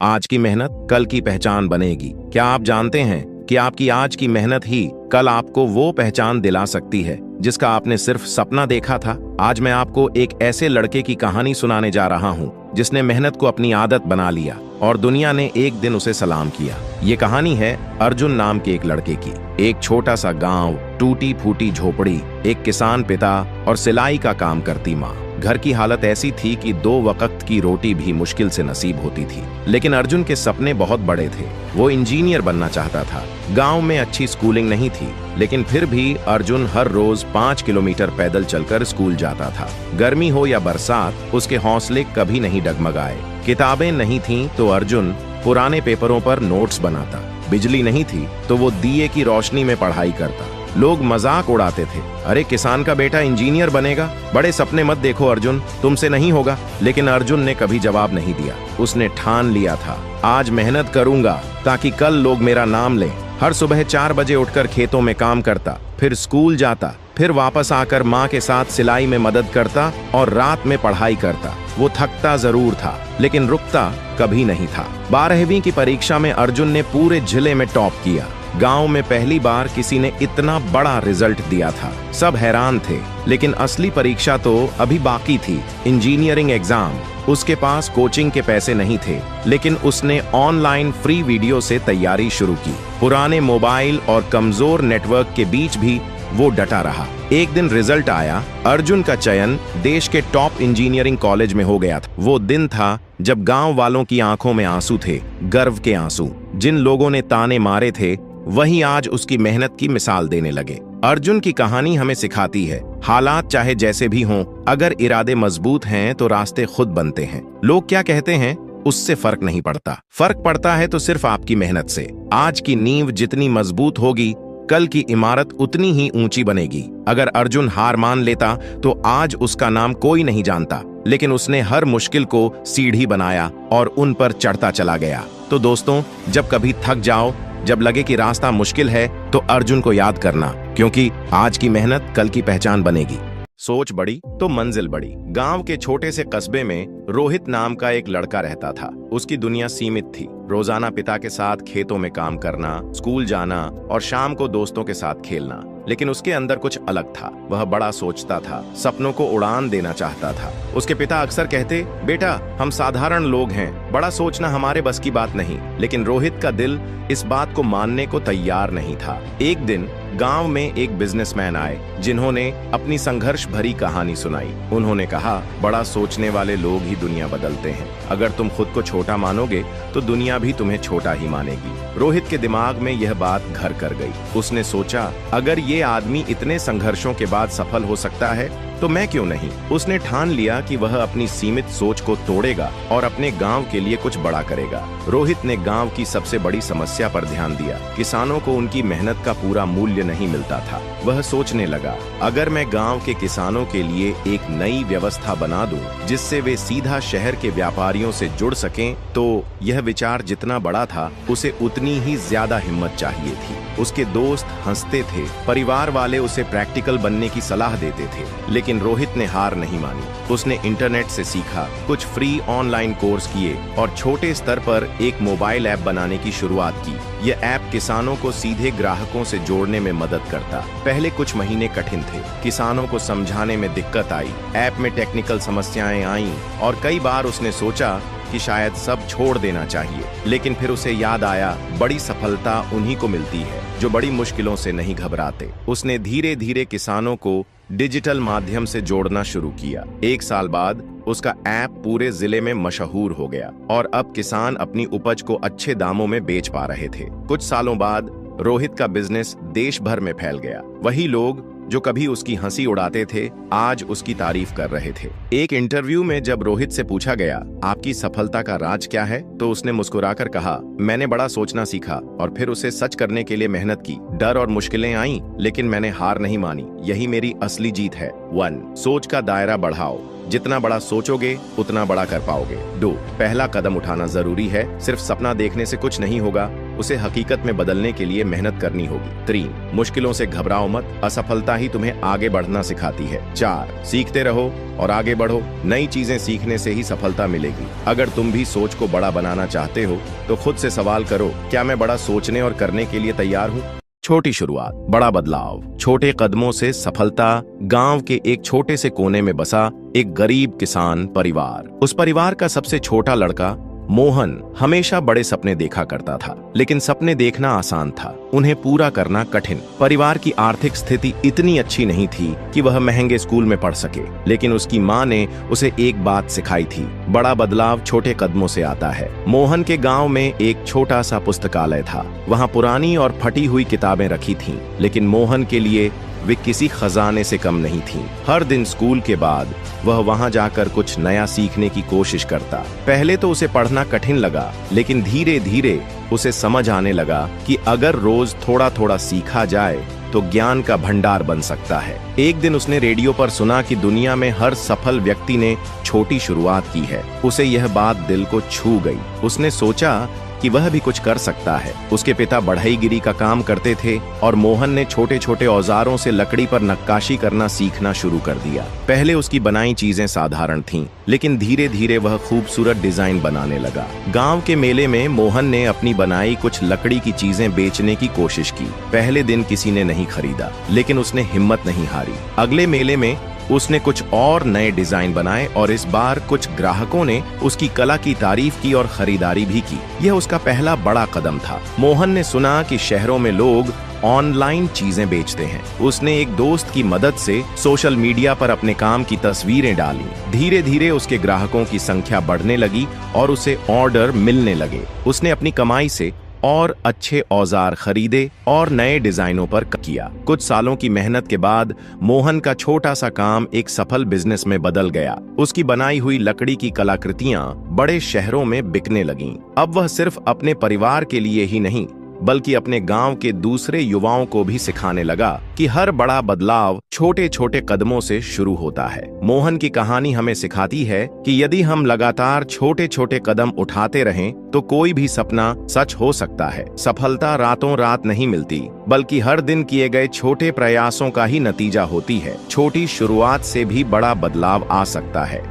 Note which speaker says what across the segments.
Speaker 1: आज की मेहनत कल की पहचान बनेगी। क्या आप जानते हैं कि आपकी आज की मेहनत ही कल आपको वो पहचान दिला सकती है जिसका आपने सिर्फ सपना देखा था। आज मैं आपको एक ऐसे लड़के की कहानी सुनाने जा रहा हूँ जिसने मेहनत को अपनी आदत बना लिया और दुनिया ने एक दिन उसे सलाम किया। ये कहानी है अर्जुन नाम के एक लड़के की। एक छोटा सा गांव, टूटी फूटी झोपड़ी, एक किसान पिता और सिलाई का काम करती माँ। घर की हालत ऐसी थी कि 2 वक्त की रोटी भी मुश्किल से नसीब होती थी। लेकिन अर्जुन के सपने बहुत बड़े थे। वो इंजीनियर बनना चाहता था। गांव में अच्छी स्कूलिंग नहीं थी, लेकिन फिर भी अर्जुन हर रोज 5 किलोमीटर पैदल चलकर स्कूल जाता था। गर्मी हो या बरसात, उसके हौसले कभी नहीं डगमगाए। किताबें नहीं थीं तो अर्जुन पुराने पेपरों पर नोट्स बनाता। बिजली नहीं थी तो वो दिए की रोशनी में पढ़ाई करता। लोग मजाक उड़ाते थे, अरे किसान का बेटा इंजीनियर बनेगा, बड़े सपने मत देखो अर्जुन, तुमसे नहीं होगा। लेकिन अर्जुन ने कभी जवाब नहीं दिया। उसने ठान लिया था, आज मेहनत करूंगा ताकि कल लोग मेरा नाम लें। हर सुबह 4 बजे उठकर खेतों में काम करता, फिर स्कूल जाता, फिर वापस आकर माँ के साथ सिलाई में मदद करता और रात में पढ़ाई करता। वो थकता जरूर था, लेकिन रुकता कभी नहीं था। 12वीं की परीक्षा में अर्जुन ने पूरे जिले में टॉप किया। गांव में पहली बार किसी ने इतना बड़ा रिजल्ट दिया था। सब हैरान थे, लेकिन असली परीक्षा तो अभी बाकी थी, इंजीनियरिंग एग्जाम। उसके पास कोचिंग के पैसे नहीं थे, लेकिन उसने ऑनलाइन फ्री वीडियो से तैयारी शुरू की। पुराने मोबाइल और कमजोर नेटवर्क के बीच भी वो डटा रहा। एक दिन रिजल्ट आया। अर्जुन का चयन देश के टॉप इंजीनियरिंग कॉलेज में हो गया था। वो दिन था जब गांव वालों की आंखों में आंसू थे, गर्व के आंसू। जिन लोगों ने ताने मारे थे वही आज उसकी मेहनत की मिसाल देने लगे। अर्जुन की कहानी हमें सिखाती है, हालात चाहे जैसे भी हों, अगर इरादे मजबूत हैं तो रास्ते खुद बनते हैं। लोग क्या कहते हैं उससे फर्क नहीं पड़ता। फर्क पड़ता है तो सिर्फ आपकी मेहनत से। आज की नींव जितनी मजबूत होगी, कल की इमारत उतनी ही ऊंची बनेगी। अगर अर्जुन हार मान लेता तो आज उसका नाम कोई नहीं जानता, लेकिन उसने हर मुश्किल को सीढ़ी बनाया और उन पर चढ़ता चला गया। तो दोस्तों, जब कभी थक जाओ, जब लगे कि रास्ता मुश्किल है, तो अर्जुन को याद करना, क्योंकि आज की मेहनत कल की पहचान बनेगी। सोच बड़ी तो मंजिल बड़ी। गांव के छोटे से कस्बे में रोहित नाम का एक लड़का रहता था। उसकी दुनिया सीमित थी। रोजाना पिता के साथ खेतों में काम करना, स्कूल जाना और शाम को दोस्तों के साथ खेलना। लेकिन उसके अंदर कुछ अलग था। वह बड़ा सोचता था, सपनों को उड़ान देना चाहता था। उसके पिता अक्सर कहते, बेटा हम साधारण लोग हैं, बड़ा सोचना हमारे बस की बात नहीं। लेकिन रोहित का दिल इस बात को मानने को तैयार नहीं था। एक दिन गांव में एक बिजनेसमैन आए जिन्होंने अपनी संघर्ष भरी कहानी सुनाई। उन्होंने कहा, बड़ा सोचने वाले लोग ही दुनिया बदलते हैं। अगर तुम खुद को छोटा मानोगे तो दुनिया भी तुम्हें छोटा ही मानेगी। रोहित के दिमाग में यह बात घर कर गई। उसने सोचा, अगर ये आदमी इतने संघर्षों के बाद सफल हो सकता है तो मैं क्यों नहीं। उसने ठान लिया कि वह अपनी सीमित सोच को तोड़ेगा और अपने गांव के लिए कुछ बड़ा करेगा। रोहित ने गांव की सबसे बड़ी समस्या पर ध्यान दिया। किसानों को उनकी मेहनत का पूरा मूल्य नहीं मिलता था। वह सोचने लगा, अगर मैं गांव के किसानों के लिए एक नई व्यवस्था बना दूं, जिससे वे सीधा शहर के व्यापारियों से जुड़ सकें, तो यह विचार जितना बड़ा था, उसे उतनी ही ज्यादा हिम्मत चाहिए थी। उसके दोस्त हंसते थे, परिवार वाले उसे प्रैक्टिकल बनने की सलाह देते थे, लेकिन रोहित ने हार नहीं मानी। उसने इंटरनेट से सीखा, कुछ फ्री ऑनलाइन कोर्स किए और छोटे स्तर पर एक मोबाइल ऐप बनाने की शुरुआत की। यह ऐप किसानों को सीधे ग्राहकों से जोड़ने में मदद करता। पहले कुछ महीने कठिन थे, किसानों को समझाने में दिक्कत आई, ऐप में टेक्निकल समस्याएं आईं और कई बार उसने सोचा कि शायद सब छोड़ देना चाहिए। लेकिन फिर उसे याद आया, बड़ी सफलता उन्हीं को मिलती है जो बड़ी मुश्किलों से नहीं घबराते। उसने धीरे धीरे किसानों को डिजिटल माध्यम से जोड़ना शुरू किया। 1 साल बाद उसका ऐप पूरे जिले में मशहूर हो गया और अब किसान अपनी उपज को अच्छे दामों में बेच पा रहे थे। कुछ सालों बाद रोहित का बिजनेस देश भर में फैल गया। वही लोग जो कभी उसकी हंसी उड़ाते थे, आज उसकी तारीफ कर रहे थे। एक इंटरव्यू में जब रोहित से पूछा गया, आपकी सफलता का राज क्या है, तो उसने मुस्कुराकर कहा, मैंने बड़ा सोचना सीखा और फिर उसे सच करने के लिए मेहनत की। डर और मुश्किलें आईं, लेकिन मैंने हार नहीं मानी। यही मेरी असली जीत है। 1. सोच का दायरा बढ़ाओ। जितना बड़ा सोचोगे उतना बड़ा कर पाओगे। 2. पहला कदम उठाना जरूरी है। सिर्फ सपना देखने से कुछ नहीं होगा, उसे हकीकत में बदलने के लिए मेहनत करनी होगी। 3 मुश्किलों से घबराओ मत, असफलता ही तुम्हें आगे बढ़ना सिखाती है। 4 सीखते रहो और आगे बढ़ो, नई चीजें सीखने से ही सफलता मिलेगी। अगर तुम भी सोच को बड़ा बनाना चाहते हो तो खुद से सवाल करो, क्या मैं बड़ा सोचने और करने के लिए तैयार हूँ? छोटी शुरुआत, बड़ा बदलाव। छोटे कदमों से सफलता। गांव के एक छोटे से कोने में बसा एक गरीब किसान परिवार। उस परिवार का सबसे छोटा लड़का मोहन हमेशा बड़े सपने देखा करता था, लेकिन सपने देखना आसान था, उन्हें पूरा करना कठिन। परिवार की आर्थिक स्थिति इतनी अच्छी नहीं थी कि वह महंगे स्कूल में पढ़ सके, लेकिन उसकी माँ ने उसे एक बात सिखाई थी, बड़ा बदलाव छोटे कदमों से आता है। मोहन के गांव में एक छोटा सा पुस्तकालय था। वहां पुरानी और फटी हुई किताबें रखी थीं, लेकिन मोहन के लिए वे किसी खजाने से कम नहीं थीं। हर दिन स्कूल के बाद वह वहां जाकर कुछ नया सीखने की कोशिश करता। पहले तो उसे पढ़ना कठिन लगा, लेकिन धीरे धीरे उसे समझ आने लगा कि अगर रोज थोड़ा थोड़ा सीखा जाए तो ज्ञान का भंडार बन सकता है। एक दिन उसने रेडियो पर सुना कि दुनिया में हर सफल व्यक्ति ने छोटी शुरुआत की है। उसे यह बात दिल को छू गई। उसने सोचा कि वह भी कुछ कर सकता है। उसके पिता बढ़ईगिरी का काम करते थे और मोहन ने छोटे छोटे औजारों से लकड़ी पर नक्काशी करना सीखना शुरू कर दिया। पहले उसकी बनाई चीजें साधारण थीं, लेकिन धीरे धीरे वह खूबसूरत डिजाइन बनाने लगा। गांव के मेले में मोहन ने अपनी बनाई कुछ लकड़ी की चीजें बेचने की कोशिश की। पहले दिन किसी ने नहीं खरीदा, लेकिन उसने हिम्मत नहीं हारी। अगले मेले में उसने कुछ और नए डिजाइन बनाए और इस बार कुछ ग्राहकों ने उसकी कला की तारीफ की और खरीदारी भी की। यह उसका पहला बड़ा कदम था। मोहन ने सुना कि शहरों में लोग ऑनलाइन चीजें बेचते हैं। उसने एक दोस्त की मदद से सोशल मीडिया पर अपने काम की तस्वीरें डाली। धीरे धीरे उसके ग्राहकों की संख्या बढ़ने लगी और उसे ऑर्डर मिलने लगे। उसने अपनी कमाई से और अच्छे औजार खरीदे और नए डिजाइनों पर किया। कुछ सालों की मेहनत के बाद मोहन का छोटा सा काम एक सफल बिजनेस में बदल गया। उसकी बनाई हुई लकड़ी की कलाकृतियां बड़े शहरों में बिकने लगीं। अब वह सिर्फ अपने परिवार के लिए ही नहीं, बल्कि अपने गांव के दूसरे युवाओं को भी सिखाने लगा कि हर बड़ा बदलाव छोटे छोटे कदमों से शुरू होता है। मोहन की कहानी हमें सिखाती है कि यदि हम लगातार छोटे छोटे कदम उठाते रहें तो कोई भी सपना सच हो सकता है। सफलता रातों रात नहीं मिलती, बल्कि हर दिन किए गए छोटे प्रयासों का ही नतीजा होती है। छोटी शुरुआत से भी बड़ा बदलाव आ सकता है।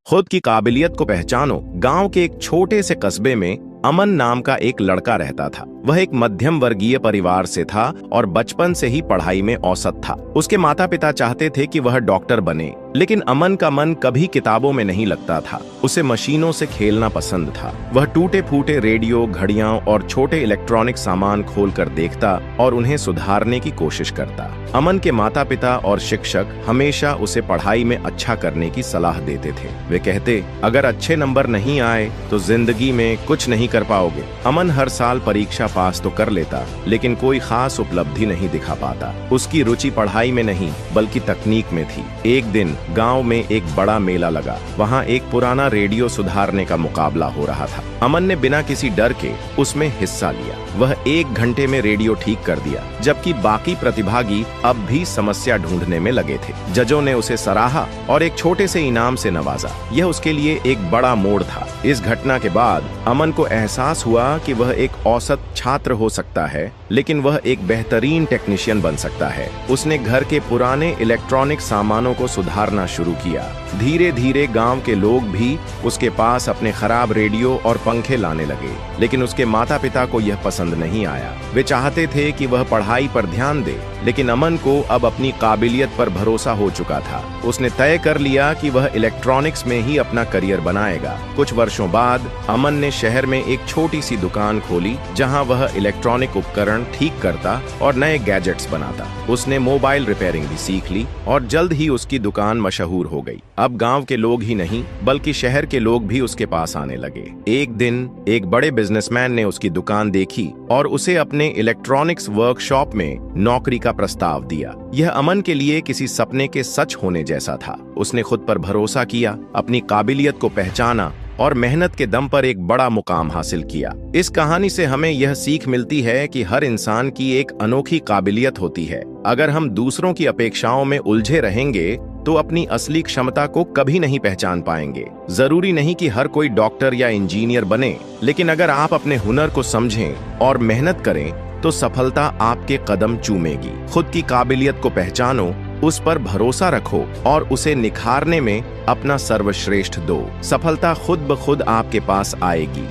Speaker 1: खुद की काबिलियत को पहचानो। गांव के एक छोटे से कस्बे में अमन नाम का एक लड़का रहता था। वह एक मध्यम वर्गीय परिवार से था और बचपन से ही पढ़ाई में औसत था। उसके माता पिता चाहते थे कि वह डॉक्टर बने, लेकिन अमन का मन कभी किताबों में नहीं लगता था। उसे मशीनों से खेलना पसंद था। वह टूटे फूटे रेडियो, घड़ियां और छोटे इलेक्ट्रॉनिक सामान खोलकर देखता और उन्हें सुधारने की कोशिश करता। अमन के माता पिता और शिक्षक हमेशा उसे पढ़ाई में अच्छा करने की सलाह देते थे। वे कहते, अगर अच्छे नंबर नहीं आए तो जिंदगी में कुछ नहीं कर पाओगे। अमन हर साल परीक्षा पास तो कर लेता, लेकिन कोई खास उपलब्धि नहीं दिखा पाता। उसकी रुचि पढ़ाई में नहीं, बल्कि तकनीक में थी। एक दिन गांव में एक बड़ा मेला लगा। वहां एक पुराना रेडियो सुधारने का मुकाबला हो रहा था। अमन ने बिना किसी डर के उसमें हिस्सा लिया। वह 1 घंटे में रेडियो ठीक कर दिया, जबकि बाकी प्रतिभागी अब भी समस्या ढूंढने में लगे थे। जजों ने उसे सराहा और एक छोटे से इनाम से नवाजा। यह उसके लिए एक बड़ा मोड़ था। इस घटना के बाद अमन को एहसास हुआ कि वह एक औसत छात्र हो सकता है, लेकिन वह एक बेहतरीन टेक्नीशियन बन सकता है। उसने घर के पुराने इलेक्ट्रॉनिक सामानों को सुधारना शुरू किया। धीरे धीरे गांव के लोग भी उसके पास अपने खराब रेडियो और पंखे लाने लगे, लेकिन उसके माता पिता को यह पसंद नहीं आया। वे चाहते थे कि वह पढ़ाई पर ध्यान दे, लेकिन अमन को अब अपनी काबिलियत पर भरोसा हो चुका था। उसने तय कर लिया कि वह इलेक्ट्रॉनिक्स में ही अपना करियर बनाएगा। कुछ वर्षों बाद अमन ने शहर में एक छोटी सी दुकान खोली, जहां वह इलेक्ट्रॉनिक उपकरण ठीक करता और नए गैजेट्स बनाता। उसने मोबाइल रिपेयरिंग भी सीख ली और जल्द ही उसकी दुकान मशहूर हो गई। अब गांव के लोग ही नहीं, बल्कि शहर के लोग भी उसके पास आने लगे। एक दिन एक बड़े बिजनेसमैन ने उसकी दुकान देखी और उसे अपने इलेक्ट्रॉनिक्स वर्कशॉप में नौकरी का प्रस्ताव दिया। यह अमन के लिए किसी सपने के सच होने जैसा था। उसने खुद पर भरोसा किया, अपनी काबिलियत को पहचाना और मेहनत के दम पर एक बड़ा मुकाम हासिल किया। इस कहानी से हमें यह सीख मिलती है कि हर इंसान की एक अनोखी काबिलियत होती है। अगर हम दूसरों की अपेक्षाओं में उलझे रहेंगे तो अपनी असली क्षमता को कभी नहीं पहचान पाएंगे। जरूरी नहीं कि हर कोई डॉक्टर या इंजीनियर बने, लेकिन अगर आप अपने हुनर को समझें और मेहनत करें तो सफलता आपके कदम चूमेगी। खुद की काबिलियत को पहचानो, उस पर भरोसा रखो और उसे निखारने में अपना सर्वश्रेष्ठ दो। सफलता खुद ब खुद आपके पास आएगी।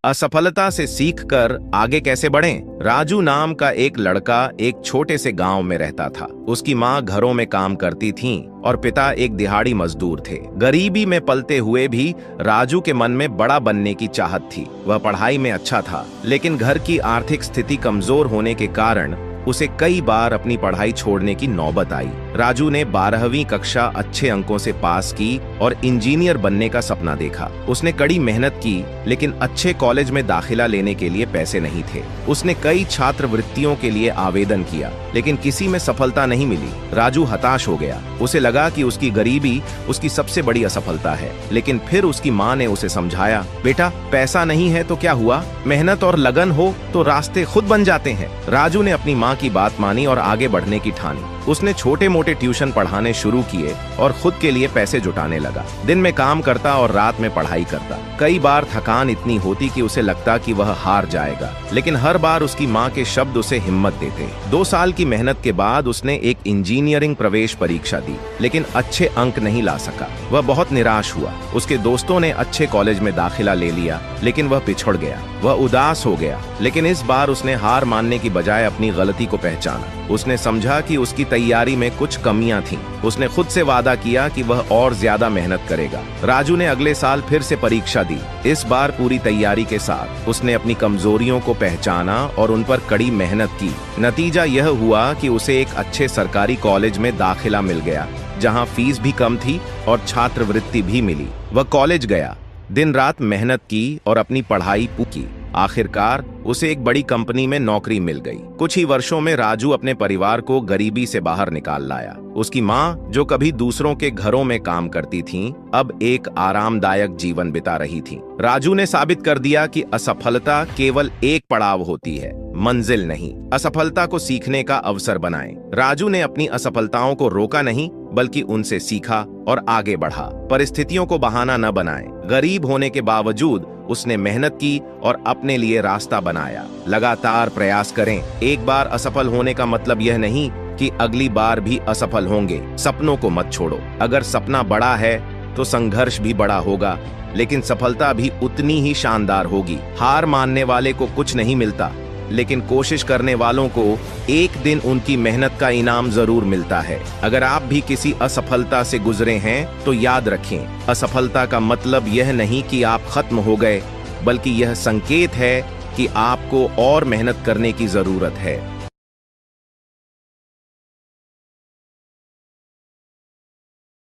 Speaker 1: असफलता से सीखकर आगे कैसे बढ़ें? राजू नाम का एक लड़का एक छोटे से गांव में रहता था। उसकी माँ घरों में काम करती थीं और पिता एक दिहाड़ी मजदूर थे। गरीबी में पलते हुए भी राजू के मन में बड़ा बनने की चाहत थी। वह पढ़ाई में अच्छा था, लेकिन घर की आर्थिक स्थिति कमजोर होने के कारण उसे कई बार अपनी पढ़ाई छोड़ने की नौबत आई। राजू ने 12वीं कक्षा अच्छे अंकों से पास की और इंजीनियर बनने का सपना देखा। उसने कड़ी मेहनत की, लेकिन अच्छे कॉलेज में दाखिला लेने के लिए पैसे नहीं थे। उसने कई छात्रवृत्तियों के लिए आवेदन किया, लेकिन किसी में सफलता नहीं मिली। राजू हताश हो गया। उसे लगा कि उसकी गरीबी उसकी सबसे बड़ी असफलता है। लेकिन फिर उसकी माँ ने उसे समझाया, बेटा, पैसा नहीं है तो क्या हुआ, मेहनत और लगन हो तो रास्ते खुद बन जाते हैं। राजू ने अपनी माँ की बात मानी और आगे बढ़ने की ठानी। उसने छोटे मोटे ट्यूशन पढ़ाने शुरू किए और खुद के लिए पैसे जुटाने लगा। दिन में काम करता और रात में पढ़ाई करता। कई बार थकान इतनी होती कि उसे लगता कि वह हार जाएगा, लेकिन हर बार उसकी माँ के शब्द उसे हिम्मत देते। 2 साल की मेहनत के बाद उसने एक इंजीनियरिंग प्रवेश परीक्षा दी, लेकिन अच्छे अंक नहीं ला सका। वह बहुत निराश हुआ। उसके दोस्तों ने अच्छे कॉलेज में दाखिला ले लिया, लेकिन वह पिछड़ गया। वह उदास हो गया, लेकिन इस बार उसने हार मानने की बजाय अपनी गलती को पहचाना। उसने समझा कि उसकी तैयारी में कुछ कमियां थीं। उसने खुद से वादा किया कि वह और ज्यादा मेहनत करेगा। राजू ने अगले साल फिर से परीक्षा दी। इस बार पूरी तैयारी के साथ उसने अपनी कमजोरियों को पहचाना और उन पर कड़ी मेहनत की। नतीजा यह हुआ कि उसे एक अच्छे सरकारी कॉलेज में दाखिला मिल गया, जहां फीस भी कम थी और छात्रवृत्ति भी मिली। वह कॉलेज गया, दिन रात मेहनत की और अपनी पढ़ाई पूरी की। आखिरकार उसे एक बड़ी कंपनी में नौकरी मिल गई। कुछ ही वर्षों में राजू अपने परिवार को गरीबी से बाहर निकाल लाया। उसकी माँ, जो कभी दूसरों के घरों में काम करती थीं, अब एक आरामदायक जीवन बिता रही थीं। राजू ने साबित कर दिया कि असफलता केवल एक पड़ाव होती है, मंजिल नहीं। असफलता को सीखने का अवसर बनाएं। राजू ने अपनी असफलताओं को रोका नहीं, बल्कि उनसे सीखा और आगे बढ़ा। परिस्थितियों को बहाना न बनाएं। गरीब होने के बावजूद उसने मेहनत की और अपने लिए रास्ता बनाया। लगातार प्रयास करें। एक बार असफल होने का मतलब यह नहीं कि अगली बार भी असफल होंगे। सपनों को मत छोड़ो। अगर सपना बड़ा है तो संघर्ष भी बड़ा होगा, लेकिन सफलता भी उतनी ही शानदार होगी। हार मानने वाले को कुछ नहीं मिलता, लेकिन कोशिश करने वालों को एक दिन उनकी मेहनत का इनाम जरूर मिलता है। अगर आप भी किसी असफलता से गुजरे हैं तो याद रखें, असफलता का मतलब यह नहीं कि आप खत्म हो गए, बल्कि यह संकेत है कि आपको और मेहनत करने की जरूरत है।